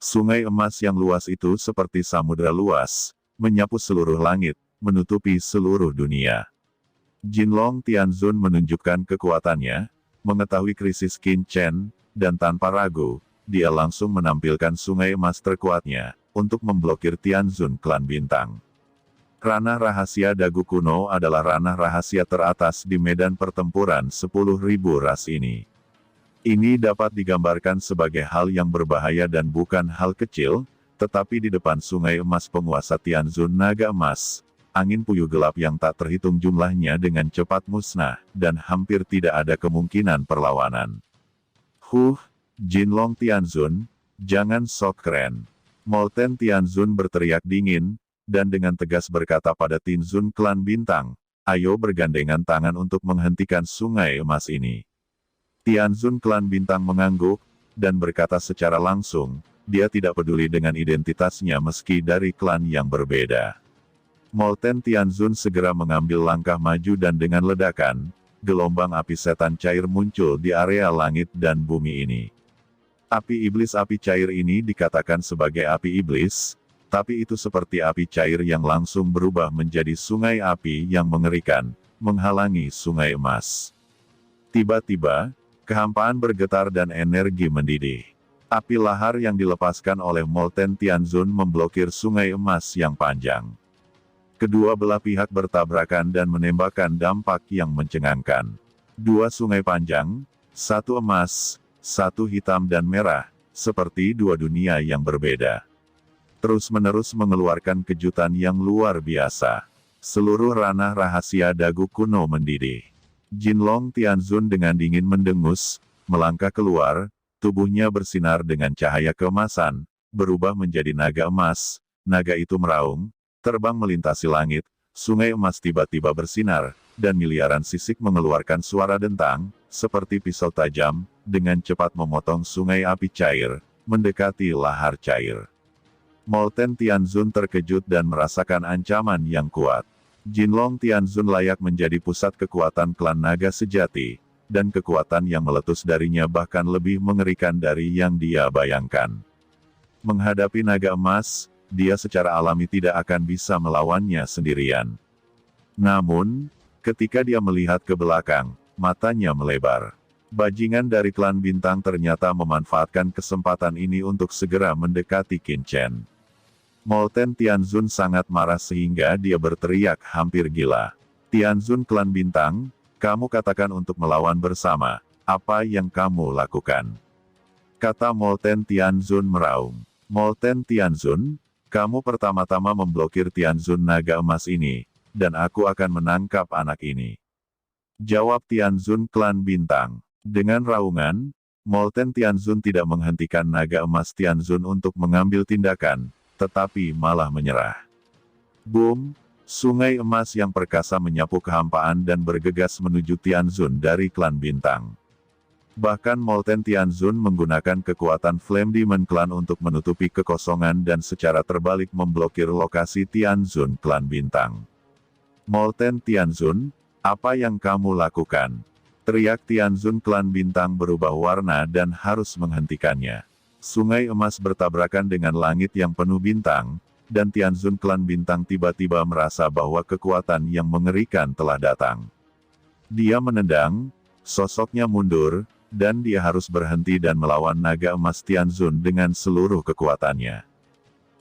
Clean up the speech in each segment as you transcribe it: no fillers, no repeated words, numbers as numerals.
Sungai emas yang luas itu seperti samudera luas, menyapu seluruh langit, menutupi seluruh dunia. Jinlong Tianzun menunjukkan kekuatannya, mengetahui krisis Qin Chen, dan tanpa ragu, dia langsung menampilkan sungai emas terkuatnya, untuk memblokir Tianzun Klan Bintang. Ranah rahasia Dagu Kuno adalah ranah rahasia teratas di medan pertempuran 10.000 ras ini. Ini dapat digambarkan sebagai hal yang berbahaya dan bukan hal kecil, tetapi di depan sungai emas penguasa Tianzun Naga Emas, angin puyuh gelap yang tak terhitung jumlahnya dengan cepat musnah, dan hampir tidak ada kemungkinan perlawanan. Jinlong Tianzun, jangan sok keren. Molten Tianzun berteriak dingin, dan dengan tegas berkata pada Tianzun Klan Bintang, ayo bergandengan tangan untuk menghentikan sungai emas ini. Tianzun Klan Bintang mengangguk, dan berkata secara langsung, dia tidak peduli dengan identitasnya meski dari klan yang berbeda. Molten Tianzun segera mengambil langkah maju dan dengan ledakan, gelombang api setan cair muncul di area langit dan bumi ini. Api iblis api cair ini dikatakan sebagai api iblis, tapi itu seperti api cair yang langsung berubah menjadi sungai api yang mengerikan, menghalangi sungai emas. Tiba-tiba, kehampaan bergetar dan energi mendidih. Api lahar yang dilepaskan oleh Molten Tianzun memblokir sungai emas yang panjang. Kedua belah pihak bertabrakan dan menembakkan dampak yang mencengangkan. Dua sungai panjang, satu emas, satu hitam dan merah, seperti dua dunia yang berbeda. Terus-menerus mengeluarkan kejutan yang luar biasa. Seluruh ranah rahasia Dagu Kuno mendidih. Jinlong Tianzun dengan dingin mendengus, melangkah keluar, tubuhnya bersinar dengan cahaya keemasan, berubah menjadi naga emas. Naga itu meraung, terbang melintasi langit, sungai emas tiba-tiba bersinar, dan miliaran sisik mengeluarkan suara dentang, seperti pisau tajam, dengan cepat memotong sungai api cair, mendekati lahar cair. Molten Tianzun terkejut dan merasakan ancaman yang kuat. Jinlong Tianzun layak menjadi pusat kekuatan klan naga sejati, dan kekuatan yang meletus darinya bahkan lebih mengerikan dari yang dia bayangkan. Menghadapi naga emas, dia secara alami tidak akan bisa melawannya sendirian. Namun, ketika dia melihat ke belakang, matanya melebar. Bajingan dari klan Bintang ternyata memanfaatkan kesempatan ini untuk segera mendekati Qin Chen. Molten Tianzun sangat marah sehingga dia berteriak hampir gila. Tianzun Klan Bintang, kamu katakan untuk melawan bersama, apa yang kamu lakukan? Kata Molten Tianzun meraung. Molten Tianzun, kamu pertama-tama memblokir Tianzun Naga Emas ini, dan aku akan menangkap anak ini. Jawab Tianzun Klan Bintang. Dengan raungan, Molten Tianzun tidak menghentikan naga emas Tianzun untuk mengambil tindakan, tetapi malah menyerah. Boom! Sungai emas yang perkasa menyapu kehampaan dan bergegas menuju Tianzun dari Klan Bintang. Bahkan Molten Tianzun menggunakan kekuatan Flame Demon Clan untuk menutupi kekosongan dan secara terbalik memblokir lokasi Tianzun Klan Bintang. Molten Tianzun, apa yang kamu lakukan? Teriak Tianzun Klan Bintang berubah warna dan harus menghentikannya. Sungai emas bertabrakan dengan langit yang penuh bintang, dan Tianzun Klan Bintang tiba-tiba merasa bahwa kekuatan yang mengerikan telah datang. Dia menendang, sosoknya mundur, dan dia harus berhenti dan melawan naga emas Tianzun dengan seluruh kekuatannya.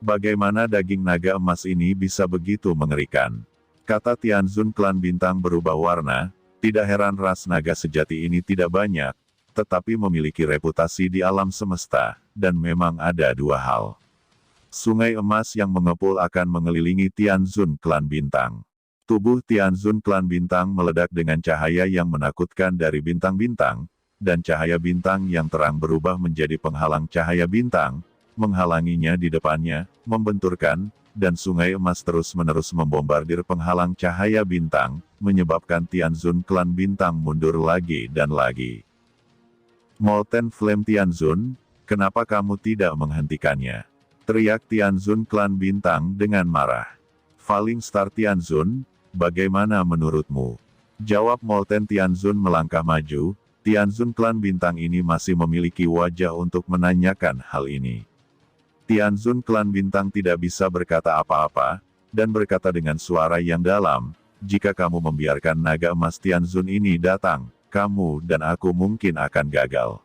Bagaimana daging naga emas ini bisa begitu mengerikan? Kata Tianzun Klan Bintang berubah warna. Tidak heran ras naga sejati ini tidak banyak, tetapi memiliki reputasi di alam semesta, dan memang ada dua hal. Sungai emas yang mengepul akan mengelilingi Tianzun Klan Bintang. Tubuh Tianzun Klan Bintang meledak dengan cahaya yang menakutkan dari bintang-bintang, dan cahaya bintang yang terang berubah menjadi penghalang cahaya bintang, menghalanginya di depannya, membenturkan, dan sungai emas terus-menerus membombardir penghalang cahaya bintang, menyebabkan Tianzun Klan Bintang mundur lagi dan lagi. Molten Flame Tianzun, kenapa kamu tidak menghentikannya? Teriak Tianzun Klan Bintang dengan marah. Falling Star Tianzun, bagaimana menurutmu? Jawab Molten Tianzun melangkah maju. Tianzun Klan Bintang ini masih memiliki wajah untuk menanyakan hal ini. Tianzun klan bintang tidak bisa berkata apa-apa, dan berkata dengan suara yang dalam, jika kamu membiarkan naga emas Tianzun ini datang, kamu dan aku mungkin akan gagal.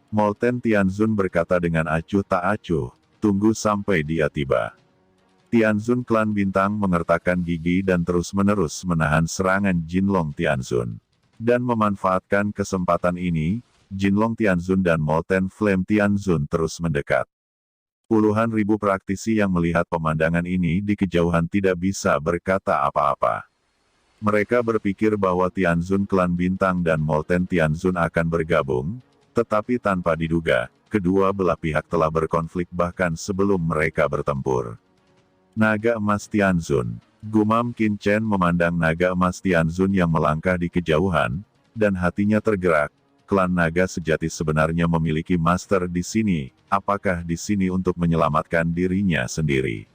Molten Tianzun berkata dengan acuh tak acuh, tunggu sampai dia tiba. Tianzun klan bintang mengertakkan gigi dan terus-menerus menahan serangan Jinlong Tianzun. Dan memanfaatkan kesempatan ini, Jinlong Tianzun dan Molten Flame Tianzun terus mendekat. Puluhan ribu praktisi yang melihat pemandangan ini di kejauhan tidak bisa berkata apa-apa. Mereka berpikir bahwa Tianzun klan bintang dan Molten Tianzun akan bergabung, tetapi tanpa diduga, kedua belah pihak telah berkonflik bahkan sebelum mereka bertempur. Naga emas Tianzun. Gumam Qin Chen memandang naga emas Tianzun yang melangkah di kejauhan, dan hatinya tergerak. Klan naga sejati sebenarnya memiliki master di sini, apakah di sini untuk menyelamatkan dirinya sendiri?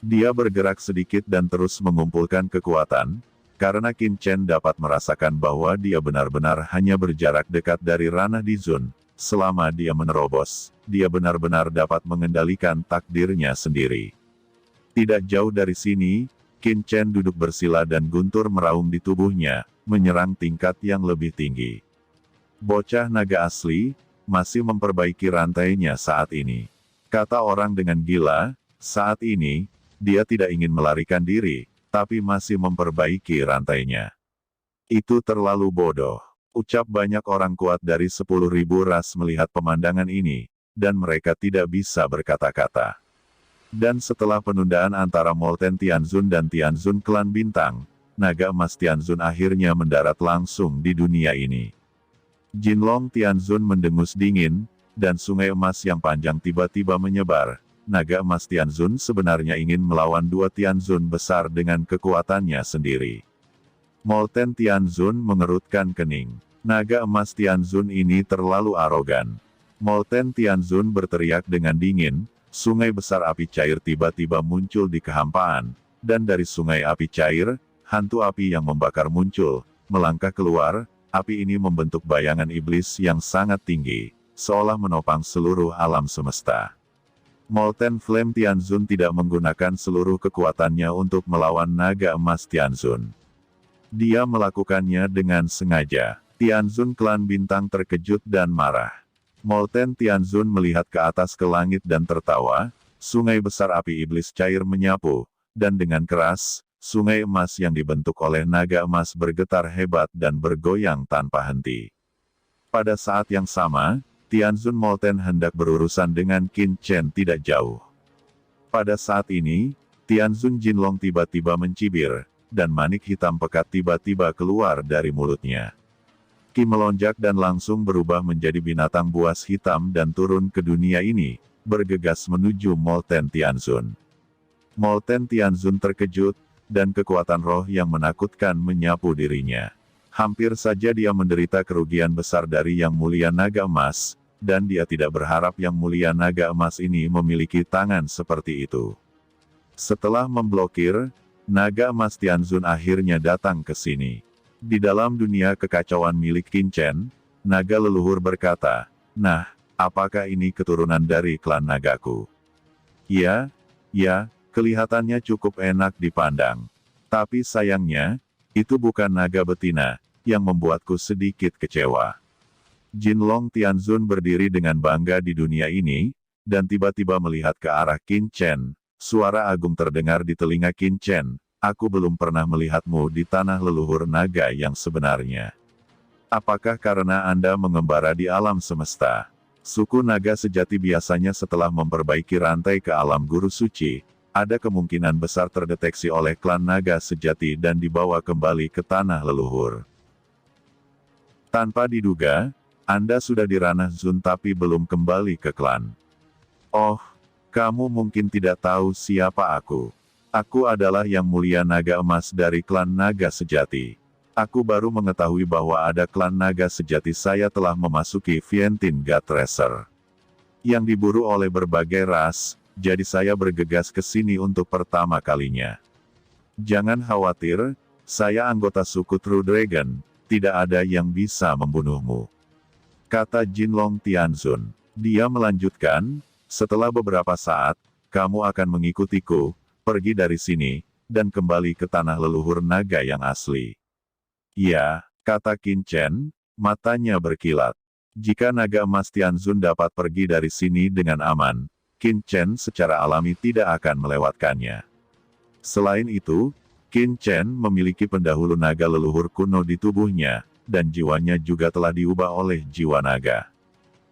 Dia bergerak sedikit dan terus mengumpulkan kekuatan, karena Qin Chen dapat merasakan bahwa dia benar-benar hanya berjarak dekat dari ranah Dizun. Selama dia menerobos, dia benar-benar dapat mengendalikan takdirnya sendiri. Tidak jauh dari sini, Qin Chen duduk bersila dan guntur meraung di tubuhnya, menyerang tingkat yang lebih tinggi. Bocah naga asli, masih memperbaiki rantainya saat ini. Kata orang dengan gila, saat ini, dia tidak ingin melarikan diri, tapi masih memperbaiki rantainya. Itu terlalu bodoh. Ucap banyak orang kuat dari 10.000 ras melihat pemandangan ini, dan mereka tidak bisa berkata-kata. Dan setelah penundaan antara Molten Tianzun dan Tianzun klan bintang, naga emas Tianzun akhirnya mendarat langsung di dunia ini. Jinlong Tianzun mendengus dingin, dan sungai emas yang panjang tiba-tiba menyebar. Naga emas Tianzun sebenarnya ingin melawan dua Tianzun besar dengan kekuatannya sendiri. Molten Tianzun mengerutkan kening. Naga emas Tianzun ini terlalu arogan. Molten Tianzun berteriak dengan dingin, sungai besar api cair tiba-tiba muncul di kehampaan, dan dari sungai api cair, hantu api yang membakar muncul, melangkah keluar. Api ini membentuk bayangan iblis yang sangat tinggi, seolah menopang seluruh alam semesta. Molten Flame Tianzun tidak menggunakan seluruh kekuatannya untuk melawan naga emas Tianzun. Dia melakukannya dengan sengaja. Tianzun klan bintang terkejut dan marah. Molten Tianzun melihat ke atas ke langit dan tertawa, sungai besar api iblis cair menyapu, dan dengan keras, sungai emas yang dibentuk oleh naga emas bergetar hebat dan bergoyang tanpa henti. Pada saat yang sama, Tianzun Molten hendak berurusan dengan Qin Chen tidak jauh. Pada saat ini, Tianzun Jinlong tiba-tiba mencibir, dan manik hitam pekat tiba-tiba keluar dari mulutnya. Qi melonjak dan langsung berubah menjadi binatang buas hitam dan turun ke dunia ini, bergegas menuju Molten Tianzun. Molten Tianzun terkejut, dan kekuatan roh yang menakutkan menyapu dirinya. Hampir saja dia menderita kerugian besar dari Yang Mulia Naga Emas, dan dia tidak berharap Yang Mulia Naga Emas ini memiliki tangan seperti itu. Setelah memblokir, Naga Emas Tianzun akhirnya datang ke sini. Di dalam dunia kekacauan milik Qin Chen, naga leluhur berkata, "Nah, apakah ini keturunan dari klan nagaku?" Ya, kelihatannya cukup enak dipandang. Tapi sayangnya, itu bukan naga betina, yang membuatku sedikit kecewa. Jinlong Tianzun berdiri dengan bangga di dunia ini, dan tiba-tiba melihat ke arah Qin Chen. Suara agung terdengar di telinga Qin Chen, "Aku belum pernah melihatmu di tanah leluhur naga yang sebenarnya. Apakah karena Anda mengembara di alam semesta?" Suku naga sejati biasanya setelah memperbaiki rantai ke alam guru suci, ada kemungkinan besar terdeteksi oleh klan naga sejati dan dibawa kembali ke tanah leluhur. Tanpa diduga, Anda sudah di ranah Zun tapi belum kembali ke klan. Oh, kamu mungkin tidak tahu siapa aku. Aku adalah Yang Mulia Naga Emas dari klan naga sejati. Aku baru mengetahui bahwa ada klan naga sejati. Saya telah memasuki Vientin God Racer yang diburu oleh berbagai ras, jadi saya bergegas ke sini untuk pertama kalinya. Jangan khawatir, saya anggota suku True Dragon, tidak ada yang bisa membunuhmu, kata Jinlong Tianzun. Dia melanjutkan, Setelah beberapa saat, kamu akan mengikutiku, pergi dari sini, dan kembali ke tanah leluhur naga yang asli. Ya, kata Qin Chen, matanya berkilat. Jika naga emas Tianzun dapat pergi dari sini dengan aman, Qin Chen secara alami tidak akan melewatkannya. Selain itu, Qin Chen memiliki pendahulu naga leluhur kuno di tubuhnya, dan jiwanya juga telah diubah oleh jiwa naga.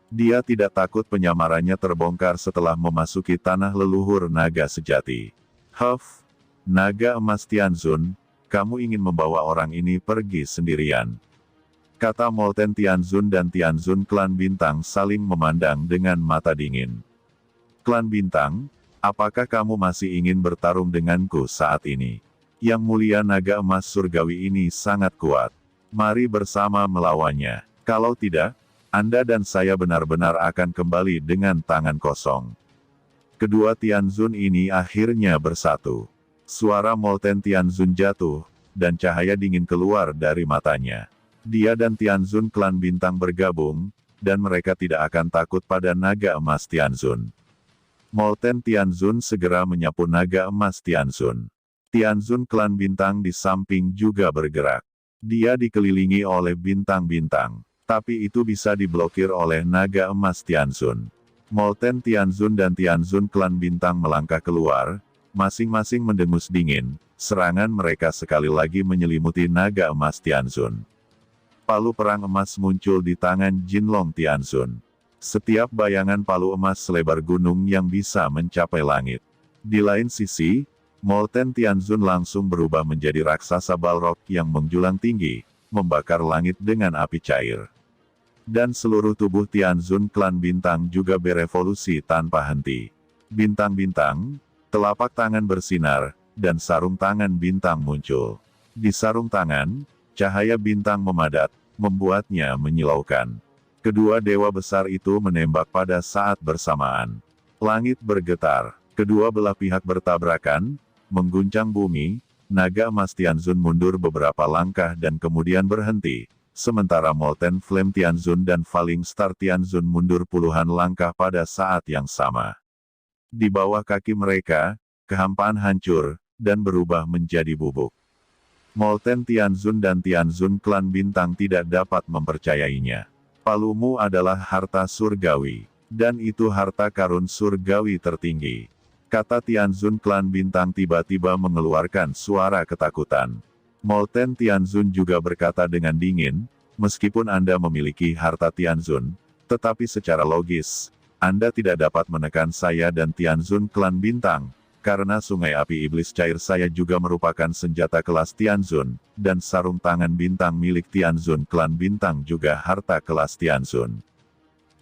Dia tidak takut penyamarannya terbongkar setelah memasuki tanah leluhur naga sejati. Huff, naga emas Tianzun, kamu ingin membawa orang ini pergi sendirian. Kata Molten Tianzun dan Tianzun Klan Bintang saling memandang dengan mata dingin. Klan Bintang, apakah kamu masih ingin bertarung denganku saat ini? Yang mulia naga emas surgawi ini sangat kuat. Mari bersama melawannya. Kalau tidak, Anda dan saya benar-benar akan kembali dengan tangan kosong. Kedua Tianzun ini akhirnya bersatu. Suara Molten Tianzun jatuh, dan cahaya dingin keluar dari matanya. Dia dan Tianzun Klan Bintang bergabung, dan mereka tidak akan takut pada naga emas Tianzun. Molten Tianzun segera menyapu naga emas Tianzun. Tianzun Klan Bintang di samping juga bergerak. Dia dikelilingi oleh bintang-bintang, tapi itu bisa diblokir oleh naga emas Tianzun. Molten Tianzun dan Tianzun Klan Bintang melangkah keluar, masing-masing mendengus dingin. Serangan mereka sekali lagi menyelimuti naga emas Tianzun. Palu perang emas muncul di tangan Jinlong Tianzun. Setiap bayangan palu emas selebar gunung yang bisa mencapai langit. Di lain sisi, Molten Tianzun langsung berubah menjadi raksasa balrog yang menjulang tinggi, membakar langit dengan api cair. Dan seluruh tubuh Tianzun Klan Bintang juga berevolusi tanpa henti. Bintang-bintang, telapak tangan bersinar, dan sarung tangan bintang muncul. Di sarung tangan, cahaya bintang memadat, membuatnya menyilaukan. Kedua dewa besar itu menembak pada saat bersamaan. Langit bergetar, kedua belah pihak bertabrakan, mengguncang bumi. Naga emas Tianzun mundur beberapa langkah dan kemudian berhenti, sementara Molten Flame Tianzun dan Falling Star Tianzun mundur puluhan langkah pada saat yang sama. Di bawah kaki mereka, kehampaan hancur, dan berubah menjadi bubuk. Molten Tianzun dan Tianzun Klan Bintang tidak dapat mempercayainya. Palumu adalah harta surgawi, dan itu harta karun surgawi tertinggi. Kata Tianzun Klan Bintang tiba-tiba mengeluarkan suara ketakutan. Molten Tianzun juga berkata dengan dingin, meskipun Anda memiliki harta Tianzun, tetapi secara logis, Anda tidak dapat menekan saya dan Tianzun Klan Bintang, karena sungai api iblis cair saya juga merupakan senjata kelas Tianzun, dan sarung tangan bintang milik Tianzun Klan Bintang juga harta kelas Tianzun.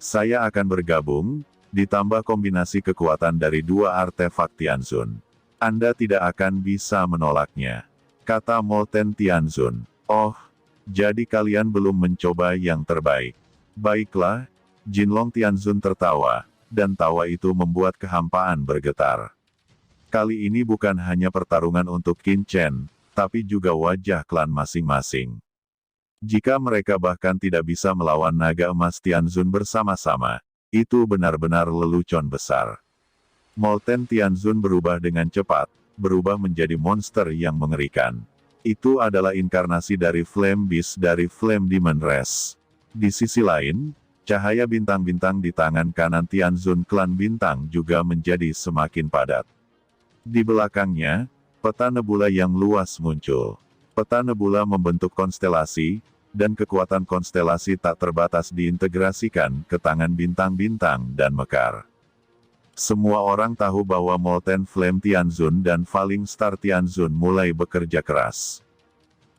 Saya akan bergabung, ditambah kombinasi kekuatan dari dua artefak Tianzun. Anda tidak akan bisa menolaknya. Kata Molten Tianzun. Oh, jadi kalian belum mencoba yang terbaik. Baiklah, Jinlong Tianzun tertawa, dan tawa itu membuat kehampaan bergetar. Kali ini bukan hanya pertarungan untuk Qin Chen, tapi juga wajah klan masing-masing. Jika mereka bahkan tidak bisa melawan naga emas Tianzun bersama-sama, itu benar-benar lelucon besar. Molten Tianzun berubah dengan cepat, berubah menjadi monster yang mengerikan. Itu adalah inkarnasi dari Flame Beast dari Flame Demon Race. Di sisi lain, cahaya bintang-bintang di tangan kanan Tianzun Klan Bintang juga menjadi semakin padat. Di belakangnya, peta nebula yang luas muncul. Peta nebula membentuk konstelasi, dan kekuatan konstelasi tak terbatas diintegrasikan ke tangan bintang-bintang dan mekar. Semua orang tahu bahwa Molten Flame Tianzun dan Falling Star Tianzun mulai bekerja keras.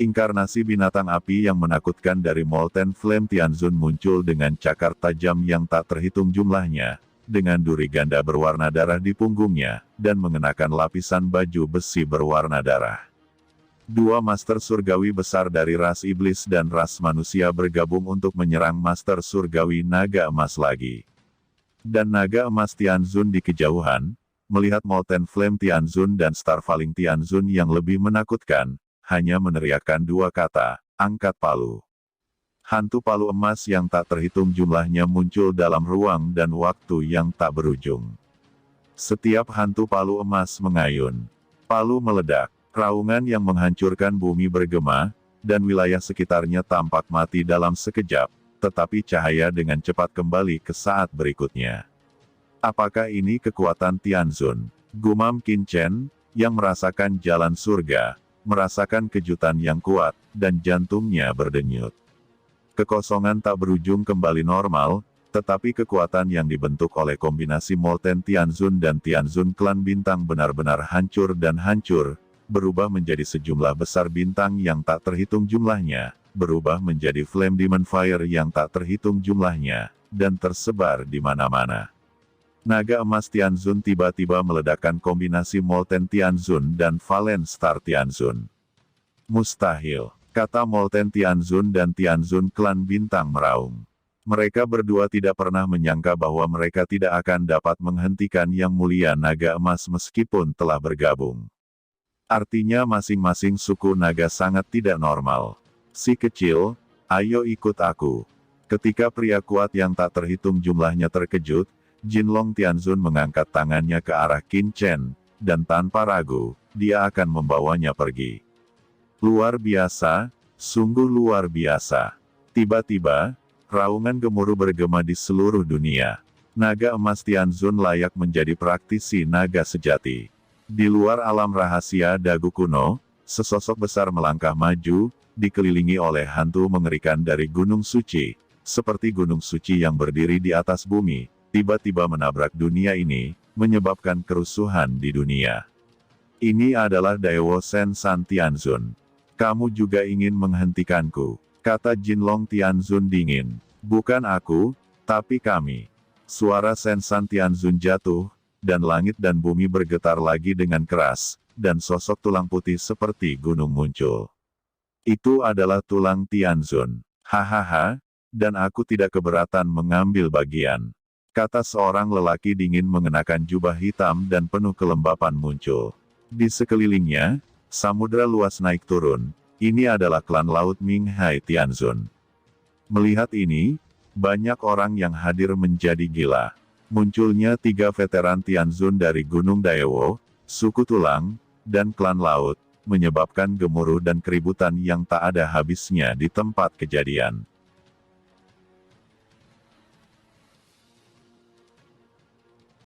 Inkarnasi binatang api yang menakutkan dari Molten Flame Tianzun muncul dengan cakar tajam yang tak terhitung jumlahnya, dengan duri ganda berwarna darah di punggungnya, dan mengenakan lapisan baju besi berwarna darah. Dua master surgawi besar dari ras iblis dan ras manusia bergabung untuk menyerang master surgawi naga emas lagi. Dan naga emas Tianzun di kejauhan, melihat Molten Flame Tianzun dan Starfalling Tianzun yang lebih menakutkan, hanya meneriakkan dua kata, angkat palu. Hantu palu emas yang tak terhitung jumlahnya muncul dalam ruang dan waktu yang tak berujung. Setiap hantu palu emas mengayun. Palu meledak. Raungan yang menghancurkan bumi bergema, dan wilayah sekitarnya tampak mati dalam sekejap, tetapi cahaya dengan cepat kembali ke saat berikutnya. Apakah ini kekuatan Tianzun? Gumam Qin Chen, yang merasakan jalan surga, merasakan kejutan yang kuat, dan jantungnya berdenyut. Kekosongan tak berujung kembali normal, tetapi kekuatan yang dibentuk oleh kombinasi Molten Tianzun dan Tianzun Klan Bintang benar-benar hancur dan hancur, berubah menjadi sejumlah besar bintang yang tak terhitung jumlahnya, berubah menjadi Flame Demon Fire yang tak terhitung jumlahnya, dan tersebar di mana-mana. Naga emas Tianzun tiba-tiba meledakkan kombinasi Molten Tianzun dan Valen Star Tianzun. Mustahil, kata Molten Tianzun dan Tianzun Klan Bintang meraung. Mereka berdua tidak pernah menyangka bahwa mereka tidak akan dapat menghentikan Yang Mulia Naga Emas meskipun telah bergabung. Artinya masing-masing suku naga sangat tidak normal. Si kecil, ayo ikut aku. Ketika pria kuat yang tak terhitung jumlahnya terkejut, Jinlong Tianzun mengangkat tangannya ke arah Qin Chen, dan tanpa ragu, dia akan membawanya pergi. Luar biasa, sungguh luar biasa. Tiba-tiba, raungan gemuruh bergema di seluruh dunia. Naga emas Tianzun layak menjadi praktisi naga sejati. Di luar alam rahasia dagu kuno, sesosok besar melangkah maju, dikelilingi oleh hantu mengerikan dari Gunung Suci, seperti Gunung Suci yang berdiri di atas bumi, tiba-tiba menabrak dunia ini, menyebabkan kerusuhan di dunia. Ini adalah Daewo Sen San Tianzun. Kamu juga ingin menghentikanku, kata Jinlong Tianzun dingin. Bukan aku, tapi kami. Suara Sen San Tianzun jatuh, dan langit dan bumi bergetar lagi dengan keras, dan sosok tulang putih seperti gunung muncul. Itu adalah tulang Tianzun. Hahaha, dan aku tidak keberatan mengambil bagian. Kata seorang lelaki dingin mengenakan jubah hitam dan penuh kelembapan muncul. Di sekelilingnya, samudera luas naik turun. Ini adalah klan Laut Minghai Tianzun. Melihat ini, banyak orang yang hadir menjadi gila. Munculnya 3 veteran Tianzun dari Gunung Daewo, suku Tulang, dan klan Laut, menyebabkan gemuruh dan keributan yang tak ada habisnya di tempat kejadian.